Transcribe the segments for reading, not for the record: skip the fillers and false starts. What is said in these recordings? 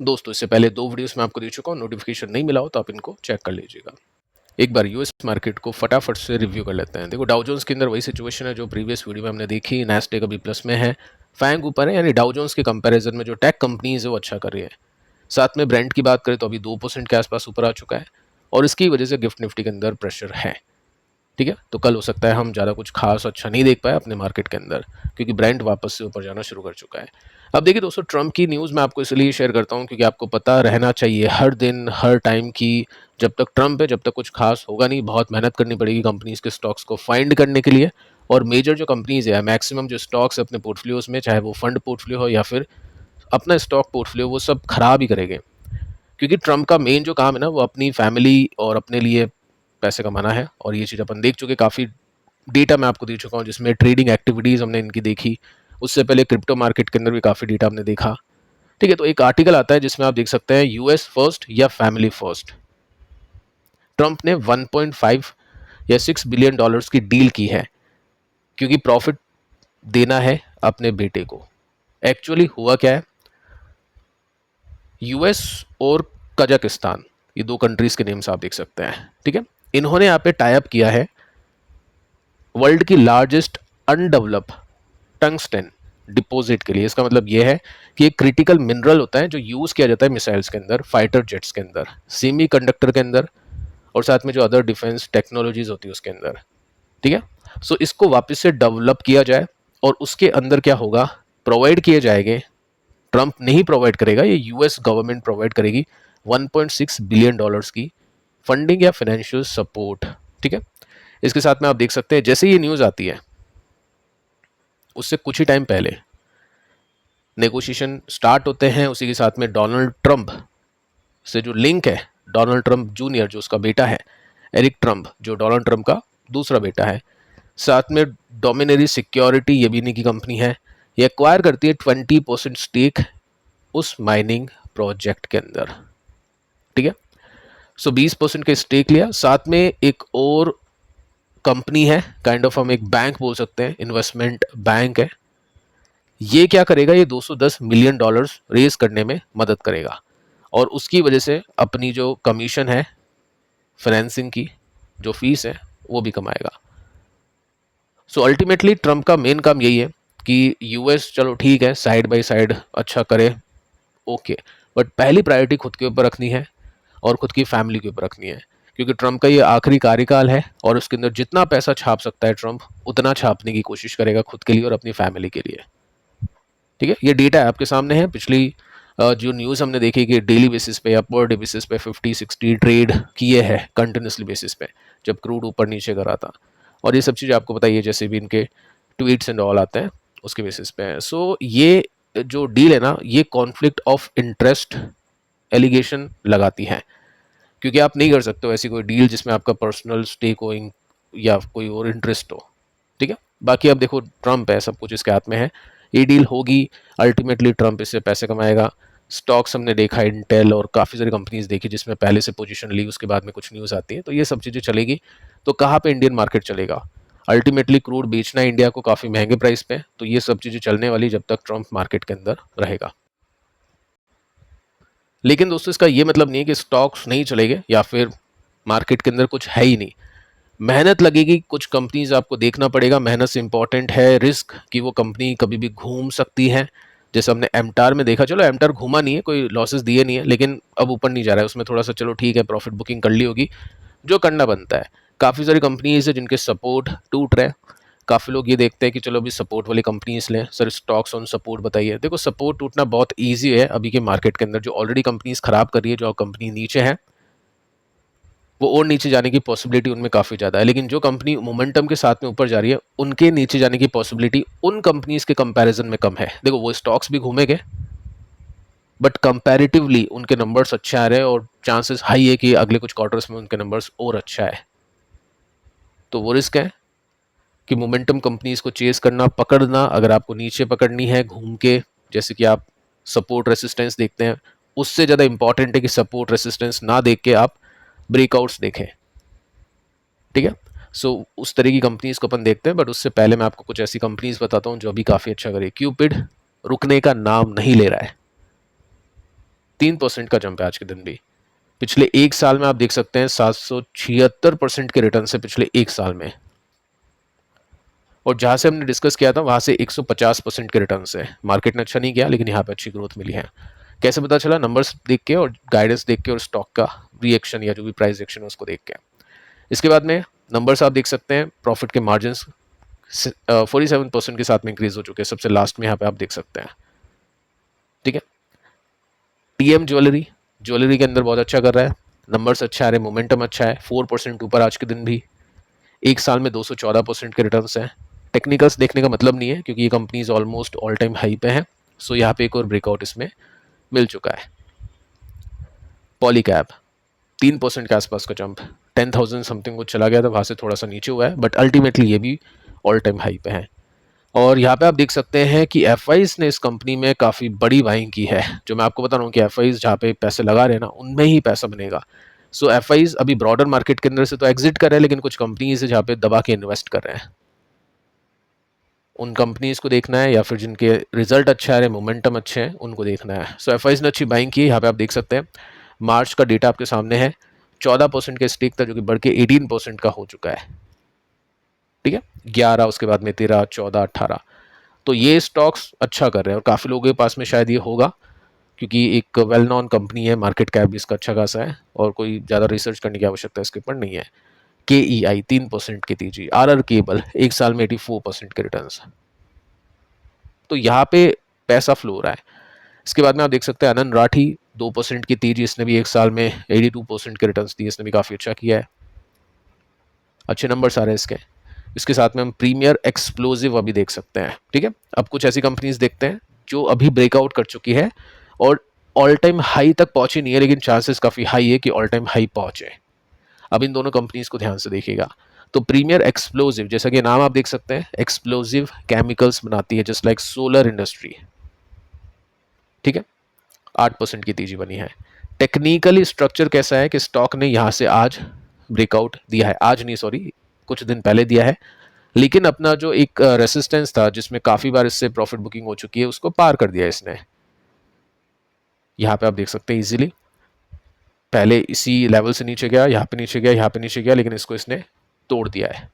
दोस्तों इससे पहले 2 वीडियोस में आपको दे चुका हूँ, नोटिफिकेशन नहीं मिला हो तो आप इनको चेक कर लीजिएगा। एक बार यूएस मार्केट को फटाफट से रिव्यू कर लेते हैं। देखो डाउ जोन्स के अंदर वही सिचुएशन है जो प्रीवियस वीडियो में हमने देखी। नैस्डैक अभी प्लस में है, फैंग ऊपर है, यानी डाउ जोन्स के कंपैरिजन में जो टेक कंपनीज है वो अच्छा कर रही है। साथ में ब्रांड की बात करें तो अभी 2% के आसपास ऊपर आ चुका है और इसकी वजह से गिफ्ट निफ्टी के अंदर प्रेशर है। ठीक है, तो कल हो सकता है हम ज़्यादा कुछ खास अच्छा नहीं देख पाए अपने मार्केट के अंदर, क्योंकि ब्रांड वापस से ऊपर जाना शुरू कर चुका है। अब देखिए दोस्तों, ट्रम्प की न्यूज़ मैं आपको इसलिए शेयर करता हूँ क्योंकि आपको पता रहना चाहिए हर दिन हर टाइम की जब तक ट्रम्प है जब तक कुछ खास होगा नहीं। बहुत मेहनत करनी पड़ेगी कंपनीज के स्टॉक्स को फाइंड करने के लिए, और मेजर जो कंपनीज है, मैक्सिमम जो स्टॉक्स है अपने पोर्टफोलियोज में, चाहे वो फंड पोर्टफोलियो हो या फिर अपना स्टॉक पोर्टफोलियो, वो सब खराब ही करेंगे। क्योंकि ट्रम्प का मेन जो काम है ना वो अपनी फैमिली और अपने लिए पैसे कमाना है, और ये चीज़ अपन देख चुके। काफ़ी डेटा मैं आपको दे चुका हूँ जिसमें ट्रेडिंग एक्टिविटीज़ हमने इनकी देखी। उससे पहले क्रिप्टो मार्केट के अंदर भी काफ़ी डेटा हमने देखा। ठीक है, तो एक आर्टिकल आता है जिसमें आप देख सकते हैं यूएस फर्स्ट या फैमिली फर्स्ट। ट्रम्प ने 1.5 या 6 बिलियन डॉलर्स की डील की है क्योंकि प्रॉफिट देना है अपने बेटे को। एक्चुअली हुआ क्या है, यूएस और कजाकिस्तान, ये 2 कंट्रीज के नेम्स आप देख सकते हैं। ठीक है, इन्होंने यहाँ पे टाई अप किया है वर्ल्ड की लार्जेस्ट अनडेवलप टंगस्टन डिपॉजिट के लिए। इसका मतलब यह है कि एक क्रिटिकल मिनरल होता है जो यूज किया जाता है मिसाइल्स के अंदर, फाइटर जेट्स के अंदर, सेमी कंडक्टर के अंदर, और साथ में जो अदर डिफेंस टेक्नोलॉजीज होती है उसके अंदर। ठीक है, सो इसको वापस से डेवलप किया जाए और उसके अंदर क्या होगा, प्रोवाइड किए जाएंगे। ट्रंप नहीं प्रोवाइड करेगा, ये यूएस गवर्नमेंट प्रोवाइड करेगी 1.6 बिलियन डॉलर्स की फंडिंग या फाइनेंशियल सपोर्ट। ठीक है, इसके साथ में आप देख सकते हैं जैसे ये न्यूज़ आती है उससे कुछ ही टाइम पहले नेगोशिएशन स्टार्ट होते हैं। उसी के साथ में डोनाल्ड ट्रंप से जो लिंक है, डोनाल्ड ट्रंप जूनियर जो उसका बेटा है, एरिक ट्रंप जो डोनाल्ड ट्रंप का दूसरा बेटा है, साथ में डोमिनरी सिक्योरिटी, ये भी इन्हीं की कंपनी है, ये एक्वायर करती है 20% स्टेक उस माइनिंग प्रोजेक्ट के अंदर। ठीक है, सो 20% के स्टेक लिया। साथ में एक और कंपनी है, काइंड ऑफ हम एक बैंक बोल सकते हैं, इन्वेस्टमेंट बैंक है। ये क्या करेगा, ये 210 मिलियन डॉलर्स रेज करने में मदद करेगा और उसकी वजह से अपनी जो कमीशन है, फाइनेंसिंग की जो फीस है, वो भी कमाएगा। सो अल्टीमेटली ट्रंप का मेन काम यही है कि यूएस चलो ठीक है साइड बाय साइड अच्छा करे, ओके, बट पहली प्रायोरिटी खुद के ऊपर रखनी है और खुद की फैमिली के ऊपर रखनी है, क्योंकि ट्रंप का ये आखिरी कार्यकाल है और उसके अंदर जितना पैसा छाप सकता है ट्रंप उतना छापने की कोशिश करेगा खुद के लिए और अपनी फैमिली के लिए। ठीक है, ये डेटा आपके सामने है। पिछली जो न्यूज़ हमने देखी कि डेली बेसिस पे या पर डे बेसिस पे 50-60 ट्रेड किए हैं कंटिन्यूसली बेसिस पे, जब क्रूड ऊपर नीचे कर रहा था, और ये सब चीज़ें आपको बताइए जैसे भी इनके ट्वीट्स एंड ऑल आते हैं उसके बेसिस पे है। सो ये जो डील है ना, ये कॉन्फ्लिक्ट ऑफ इंटरेस्ट एलिगेशन लगाती है, क्योंकि आप नहीं कर सकते हो ऐसी कोई डील जिसमें आपका पर्सनल स्टेक हो या कोई और इंटरेस्ट हो। ठीक है, बाकी अब देखो ट्रंप है, सब कुछ इसके हाथ में है। ये डील होगी, अल्टीमेटली ट्रंप इससे पैसे कमाएगा। स्टॉक्स हमने देखा, इंटेल और काफ़ी सारी कंपनीज देखी जिसमें पहले से पोजीशन ली, उसके बाद में कुछ न्यूज़ आती है, तो ये सब चीज़ें चलेगी। तो कहाँ पे इंडियन मार्केट चलेगा, अल्टीमेटली क्रूड बेचना है इंडिया को काफ़ी महंगे प्राइस पे, तो ये सब चीज़ें चलने वाली जब तक ट्रंप मार्केट के अंदर रहेगा। लेकिन दोस्तों इसका ये मतलब नहीं है कि स्टॉक्स नहीं चलेंगे या फिर मार्केट के अंदर कुछ है ही नहीं। मेहनत लगेगी, कुछ कंपनीज आपको देखना पड़ेगा, मेहनत से इंपॉर्टेंट है रिस्क, कि वो कंपनी कभी भी घूम सकती है। जैसे हमने एमटार में देखा, चलो एमटार घूमा नहीं है, कोई लॉसेस दिए नहीं है, लेकिन अब ऊपर नहीं जा रहा है, उसमें थोड़ा सा चलो ठीक है प्रॉफिट बुकिंग कर ली होगी, जो करना बनता है। काफ़ी सारी कंपनीज है जिनके सपोर्ट टूट रहे हैं। काफ़ी लोग ये देखते हैं कि चलो अभी सपोर्ट वाली कंपनीज लें, सर स्टॉक्स ऑन सपोर्ट बताइए। देखो सपोर्ट टूटना बहुत ईजी है अभी के मार्केट के अंदर, जो ऑलरेडी कंपनीज खराब कर रही है, जो कंपनी नीचे है वो और नीचे जाने की पॉसिबिलिटी उनमें काफ़ी ज़्यादा है, लेकिन जो कंपनी मोमेंटम के साथ में ऊपर जा रही है उनके नीचे जाने की पॉसिबिलिटी उन कंपनीज के कंपैरिजन में कम है। देखो वो स्टॉक्स भी घूमेंगे बट कंपैरेटिवली उनके नंबर्स अच्छे आ रहे हैं और चांसेस हाई है कि अगले कुछ क्वार्टर्स में उनके नंबर्स और अच्छा है। तो वो रिस्क है कि मोमेंटम कंपनीज को चेस करना, पकड़ना, अगर आपको नीचे पकड़नी है घूम के, जैसे कि आप सपोर्ट रेसिस्टेंस देखते हैं, उससे ज़्यादा इंपॉर्टेंट है कि सपोर्ट रेसिस्टेंस ना देख के आप ब्रेकआउट्स देखें। ठीक है, सो उस तरह की कंपनीज को अपन देखते हैं, बट उससे पहले मैं आपको कुछ ऐसी कंपनीज बताता हूँ जो अभी काफ़ी अच्छा करे। क्यूपिड रुकने का नाम नहीं ले रहा है। 3% का जंप है आज के दिन भी। पिछले एक साल में आप देख सकते हैं 776% के रिटर्न से पिछले एक साल में, और जहां से हमने डिस्कस किया था वहां से 150% के रिटर्न से। मार्केट ने अच्छा नहीं किया, लेकिन यहाँ पे अच्छी ग्रोथ मिली है। कैसे पता चला? नंबर्स देख के और गाइडेंस देख के और स्टॉक का रिएक्शन या जो भी प्राइस रिएक्शन है उसको देख के। इसके बाद में नंबर्स आप देख सकते हैं, प्रॉफिट के मार्जिन 47% के साथ में इंक्रीज हो चुके हैं, सबसे लास्ट में यहाँ पे आप देख सकते हैं। ठीक है, टीएम ज्वेलरी के अंदर बहुत अच्छा कर रहा है, नंबर्स अच्छा आ रहे हैं, मोमेंटम अच्छा है, 4% ऊपर आज के दिन भी। एक साल में 214% के रिटर्न्स हैं। टेक्निकल्स देखने का मतलब नहीं है, क्योंकि ये companies almost all time high पे हैं। सो यहाँ पे एक और ब्रेकआउट इसमें मिल चुका है। पॉलीकैब 3% के आसपास का जंप, 10,000 समथिंग को चला गया था, वहाँ से थोड़ा सा नीचे हुआ है, बट अल्टीमेटली ये भी ऑल टाइम हाई पे है। और यहाँ पे आप देख सकते हैं कि एफआईज ने इस कंपनी में काफ़ी बड़ी बाइंग की है। जो मैं आपको बता रहा हूँ कि एफआईज जहाँ पे पैसे लगा रहे हैं ना, उनमें ही पैसा बनेगा। सो एफआईज अभी ब्रॉडर मार्केट के अंदर से तो एग्जिट कर रहे हैं, लेकिन कुछ कंपनीज है जहाँ पे दबा के इन्वेस्ट कर रहे हैं। उन कंपनीज को देखना है, या फिर जिनके रिजल्ट अच्छा है, मोमेंटम अच्छे हैं, उनको देखना है। सो एफआईज ने अच्छी बाइंग की है। यहाँ पे आप देख सकते हैं मार्च का डेटा आपके सामने है, 14% का स्टेक था जो कि बढ़ के 18% का हो चुका है। ठीक है, 11, उसके बाद में 13, 14, 18। तो ये स्टॉक्स अच्छा कर रहे हैं, और काफ़ी लोगों के पास में शायद ये होगा, क्योंकि एक वेल नॉन कंपनी है, मार्केट कैप भी इसका अच्छा खासा है, और कोई ज़्यादा रिसर्च करने की आवश्यकता इसके ऊपर नहीं है। KEI 3% की तेजी, RR केबल एक साल में 84% के रिटर्न। तो यहाँ पे पैसा फ्लो हो रहा है। इसके बाद में आप देख सकते हैं आनंद राठी 2% की तेजी, इसने भी एक साल में 82% के रिटर्न दिए, इसने भी काफ़ी अच्छा किया है, अच्छे नंबर्स आ रहे हैं इसके। इसके साथ में हम प्रीमियर एक्सप्लोजिव अभी देख सकते हैं। ठीक है, अब कुछ ऐसी कंपनीज देखते हैं जो अभी ब्रेकआउट कर चुकी है और ऑल टाइम हाई तक पहुंची नहीं है, लेकिन चांसेस काफ़ी हाई है कि ऑल टाइम हाई पहुंचे। अब इन दोनों कंपनीज को ध्यान से देखिएगा। तो प्रीमियर एक्सप्लोजिव, जैसा कि नाम आप देख सकते हैं, एक्सप्लोजिव केमिकल्स बनाती है, जस्ट लाइक सोलर इंडस्ट्री। ठीक है, 8% की तेजी बनी है। टेक्निकली स्ट्रक्चर कैसा है कि स्टॉक ने यहां से आज ब्रेकआउट दिया है, आज नहीं सॉरी, कुछ दिन पहले दिया है, लेकिन अपना जो एक रेसिस्टेंस था जिसमें काफी बार इससे प्रॉफिट बुकिंग हो चुकी है, उसको पार कर दिया इसने। यहाँ पे आप देख सकते हैं इजीली, पहले इसी लेवल से नीचे गया, यहाँ पे नीचे गया, यहाँ पे नीचे गया, लेकिन इसको इसने तोड़ दिया है।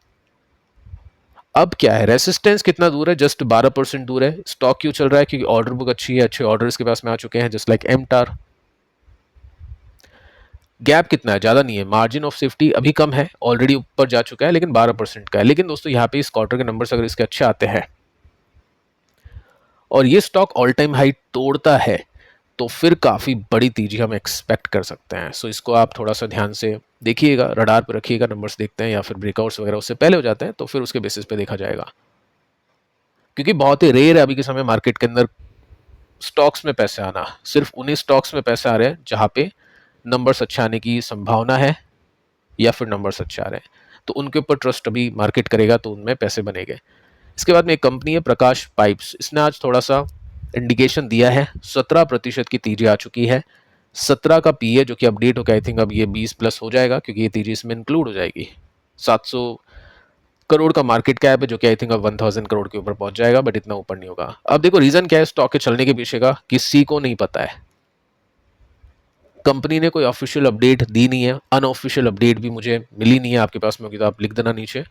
अब क्या है, रेसिस्टेंस कितना दूर है? जस्ट 12% दूर है। स्टॉक क्यों चल रहा है? क्योंकि ऑर्डर बुक अच्छी है, अच्छे ऑर्डर्स के पास में आ चुके हैं, जस्ट लाइक एमटार। गैप कितना है? ज़्यादा नहीं है, मार्जिन ऑफ सेफ्टी अभी कम है, ऑलरेडी ऊपर जा चुका है, लेकिन 12% का है। लेकिन दोस्तों यहाँ पे इस क्वार्टर के नंबर्स अगर इसके अच्छे आते हैं और ये स्टॉक ऑल टाइम हाई तोड़ता है, तो फिर काफ़ी बड़ी तेजी हम एक्सपेक्ट कर सकते हैं। सो इसको आप थोड़ा सा ध्यान से देखिएगा, रडार पर रखिएगा, नंबर्स देखते हैं, या फिर ब्रेकआउट्स वगैरह उससे पहले हो जाते हैं तो फिर उसके बेसिस पे देखा जाएगा। क्योंकि बहुत ही रेयर है अभी के समय मार्केट के अंदर स्टॉक्स में पैसे आना। सिर्फ उन्हीं स्टॉक्स में पैसे आ रहे हैं जहाँ पे नंबर्स अच्छे आने की संभावना है, या फिर नंबर्स अच्छे आ रहे हैं, तो उनके ऊपर ट्रस्ट अभी मार्केट करेगा, तो उनमें पैसे बनेंगे। इसके बाद में एक कंपनी है प्रकाश पाइप्स, इसने आज थोड़ा सा इंडिकेशन दिया है, 17% की तेजी आ चुकी है, 17 का पी है, जो कि अपडेट होकर आई थिंक अब ये 20 प्लस हो जाएगा, क्योंकि ये तेजी इसमें इंक्लूड हो जाएगी। 700 करोड़ का मार्केट कैप है, जो कि आई थिंक अब 1000 करोड़ के ऊपर पहुंच जाएगा, बट इतना ऊपर नहीं होगा। अब देखो रीजन क्या है स्टॉक के चलने के पीछे का, किसी को नहीं पता है। कंपनी ने कोई ऑफिशियल अपडेट दी नहीं है, अनऑफिशियल अपडेट भी मुझे मिली नहीं है, आपके पास में होगी तो आप लिख देना नीचे।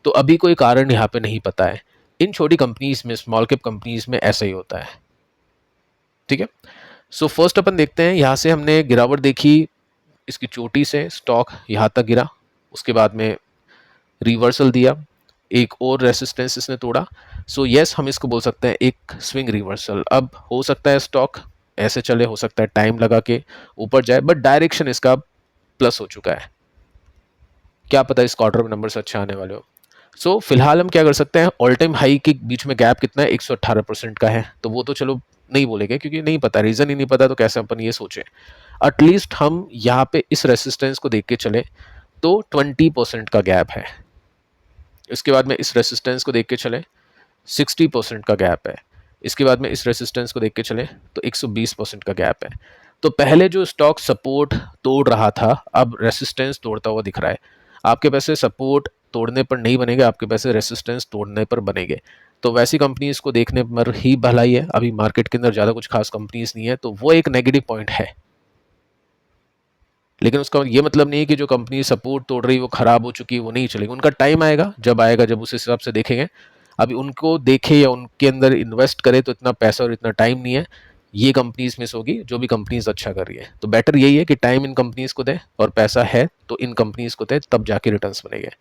तो अभी कोई कारण यहाँ पे नहीं पता है। इन छोटी कंपनीज में, स्मॉल कैप कंपनीज में ऐसा ही होता है। ठीक है, सो फर्स्ट अपन देखते हैं, यहाँ से हमने गिरावट देखी, इसकी चोटी से स्टॉक यहाँ तक गिरा, उसके बाद में रिवर्सल दिया, एक और रेसिस्टेंस इसने तोड़ा। सो यस, हम इसको बोल सकते हैं एक स्विंग रिवर्सल। अब हो सकता है स्टॉक ऐसे चले, हो सकता है टाइम लगा के ऊपर जाए, बट डायरेक्शन इसका प्लस हो चुका है। क्या पता इस क्वार्टर में नंबर्स अच्छे आने वाले हो। सो फिलहाल हम क्या कर सकते हैं, ऑल टाइम हाई के बीच में गैप कितना है? 118% का है, तो वो तो चलो नहीं बोलेंगे, क्योंकि नहीं पता, रीजन ही नहीं पता, तो कैसे अपन ये सोचें। एटलीस्ट हम यहाँ पे इस रेसिस्टेंस को देख के चले तो 20% का गैप है। इसके बाद में इस रेसिस्टेंस को देख के चले, 60% का गैप है। इसके बाद में इस रेसिस्टेंस को देख के चले तो 120% का गैप है। तो पहले जो स्टॉक सपोर्ट तोड़ रहा था, अब रेसिस्टेंस तोड़ता हुआ दिख रहा है। आपके पैसे सपोर्ट तोड़ने पर नहीं बनेंगे, आपके पैसे रेसिस्टेंस तोड़ने पर बनेंगे। तो वैसी कंपनीज को देखने पर ही भलाई है। अभी मार्केट के अंदर ज़्यादा कुछ खास कंपनीज नहीं है, तो वो एक नेगेटिव पॉइंट है। लेकिन उसका ये मतलब नहीं है कि जो कंपनी सपोर्ट तोड़ रही वो खराब हो चुकी है, वो नहीं चलेगी। उनका टाइम आएगा, जब उस हिसाब से देखेंगे। अभी उनको देखे या उनके अंदर इन्वेस्ट करे तो इतना पैसा और इतना टाइम नहीं है। ये कंपनीज मिस होगी जो भी कंपनीज अच्छा कर रही है। तो बेटर यही है कि टाइम इन कंपनीज को दे और पैसा है तो इन कंपनीज को दे, तब जाके रिटर्न्स बनेंगे।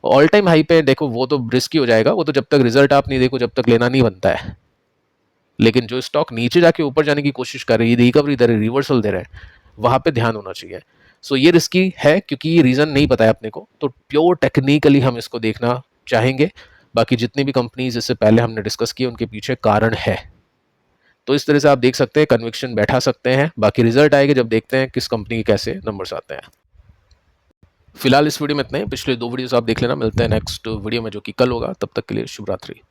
ऑल टाइम हाई पे देखो वो तो रिस्की हो जाएगा, वो तो जब तक रिजल्ट आप नहीं देखो जब तक लेना नहीं बनता है। लेकिन जो स्टॉक नीचे जाके ऊपर जाने की कोशिश कर रही है, रिकवरी दे रहे, रिवर्सल दे रहे हैं, वहां पे ध्यान होना चाहिए। सो ये रिस्की है क्योंकि ये रीजन नहीं पता है अपने को, तो प्योर टेक्निकली हम इसको देखना चाहेंगे। बाकी जितनी भी कंपनीज इससे पहले हमने डिस्कस की उनके पीछे कारण है। तो इस तरह से आप देख सकते हैं, कन्विक्शन बैठा सकते हैं। बाकी रिजल्ट आएगा जब देखते हैं किस कंपनी के कैसे नंबर्स आते हैं। फिलहाल इस वीडियो में इतना ही। पिछले 2 वीडियोस आप देख लेना। मिलते हैं नेक्स्ट वीडियो में जो कि कल होगा। तब तक के लिए शुभ रात्रि।